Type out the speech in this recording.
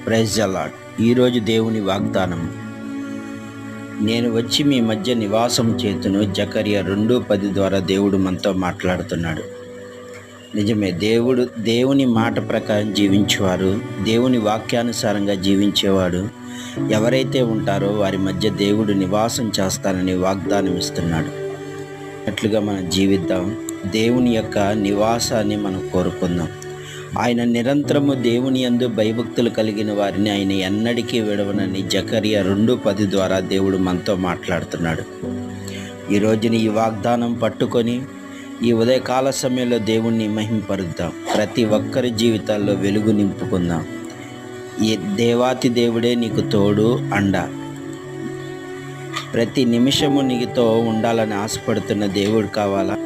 Praise the lord. ఈరోజు దేవుని వాగ్దానం, నేను వచ్చి మీ మధ్య నివాసం చేతును. జకర్యా 2:10 ద్వారా దేవుడు మనతో మాట్లాడుతున్నాడు. నిజమే, దేవుని మాట ప్రకారం జీవించేవారు, దేవుని వాక్యానుసారంగా జీవించేవాడు ఎవరైతే ఉంటారో వారి మధ్య దేవుడు నివాసం చేస్తానని వాగ్దానం ఇస్తున్నాడు. అట్లుగా మనం జీవిద్దాం. దేవుని యొక్క నివాసాన్ని మనం కోరుకుందాం. ఆయన నిరంతరము దేవుని యందు భయభక్తులు కలిగిన వారిని ఆయన ఎన్నటికీ విడవనని జకర్యా 2:10 ద్వారా దేవుడు మనతో మాట్లాడుతున్నాడు. ఈ రోజుని ఈ వాగ్దానం పట్టుకొని ఈ ఉదయకాల సమయంలో దేవుణ్ణి మహింపరుద్దాం. ప్రతి ఒక్కరి జీవితాల్లో వెలుగు నింపుకుందాం. ఈ దేవాతి దేవుడే నీకు తోడు అండ. ప్రతి నిమిషము నీతో ఉండాలని ఆశపడుతున్న దేవుడు కావాలా?